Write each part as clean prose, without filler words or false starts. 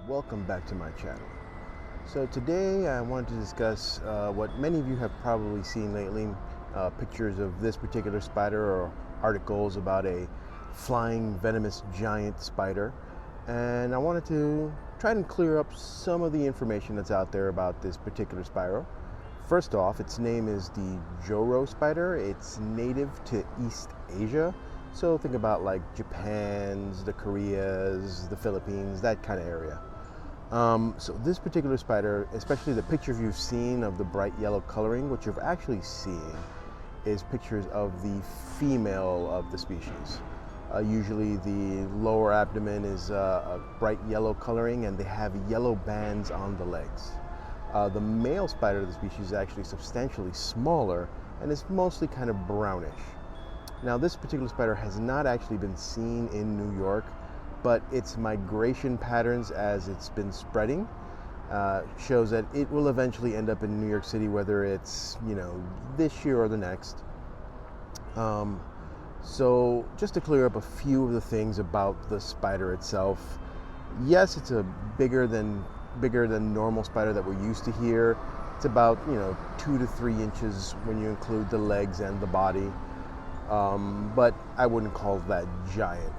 welcome back to my channel. So today I wanted to discuss what many of you have probably seen lately, pictures of this particular spider or articles about a flying venomous giant spider. And I wanted to try and clear up some of the information that's out there about this particular spider. First off, its name is the Joro Spider. It's native to East Asia. So think about like Japan's, the Koreas, the Philippines, that kind of area. So this particular spider, especially the pictures you've seen of the bright yellow coloring, what you're actually seeing is pictures of the female of the species. Usually the lower abdomen is a bright yellow coloring and they have yellow bands on the legs. The male spider of the species is actually substantially smaller and is mostly kind of brownish. Now, this particular spider has not actually been seen in New York, but its migration patterns as it's been spreading shows that it will eventually end up in New York City, whether it's, this year or the next. So just to clear up a few of the things about the spider itself, yes, it's a bigger than normal spider that we're used to here. It's about 2 to 3 inches when you include the legs and the body. But I wouldn't call that giant.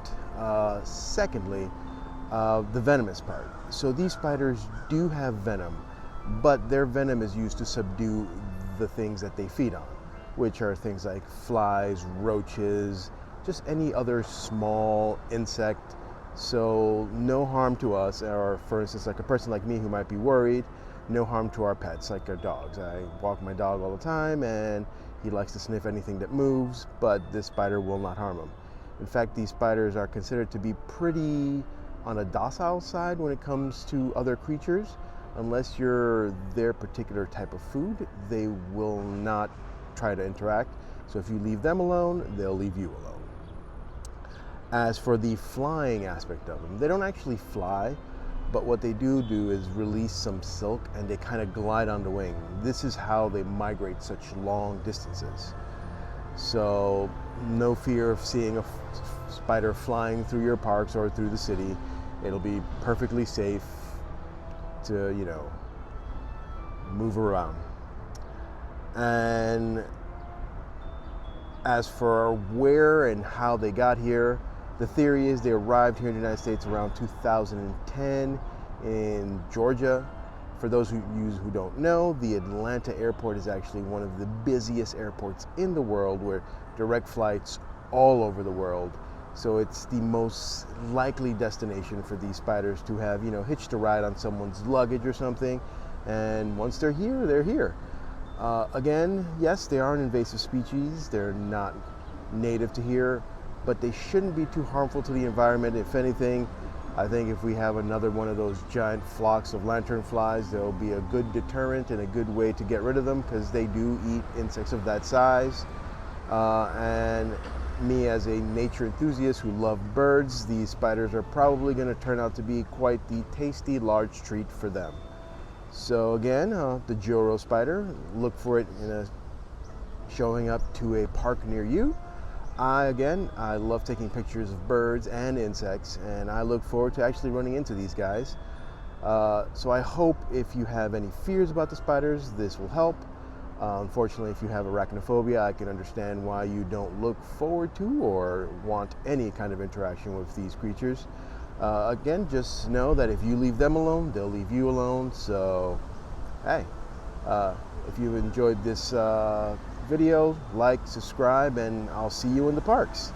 Secondly, the venomous part. So these spiders do have venom, but their venom is used to subdue the things that they feed on, which are things like flies, roaches, just any other small insect. So no harm to us, or for instance, like a person like me who might be worried, no harm to our pets, like our dogs. I walk my dog all the time and he likes to sniff anything that moves, but this spider will not harm him. In fact, these spiders are considered to be pretty on a docile side when it comes to other creatures. Unless you're their particular type of food, they will not try to interact. So if you leave them alone, they'll leave you alone. As for the flying aspect of them, they don't actually fly, but what they do is release some silk and they kind of glide on the wing. This is how they migrate such long distances. So no fear of seeing a spider flying through your parks or through the city. It'll be perfectly safe to, move around. And as for where and how they got here, the theory is they arrived here in the United States around 2010 in Georgia. For those who don't know, the Atlanta airport is actually one of the busiest airports in the world, where direct flights all over the world. So it's the most likely destination for these spiders to have, hitched a ride on someone's luggage or something. And once they're here, they're here. Again, yes, they are an invasive species. They're not native to here, but they shouldn't be too harmful to the environment. If anything, I think if we have another one of those giant flocks of lanternflies, there'll be a good deterrent and a good way to get rid of them, because they do eat insects of that size. And me, as a nature enthusiast who love birds, these spiders are probably going to turn out to be quite the tasty large treat for them. So again, the Joro spider, look for it showing up to a park near you. I love taking pictures of birds and insects, and I look forward to actually running into these guys. So I hope if you have any fears about the spiders, this will help. Unfortunately, if you have arachnophobia, I can understand why you don't look forward to or want any kind of interaction with these creatures. Again, just know that if you leave them alone, they'll leave you alone. So, hey, if you've enjoyed this video, like, subscribe, and I'll see you in the parks.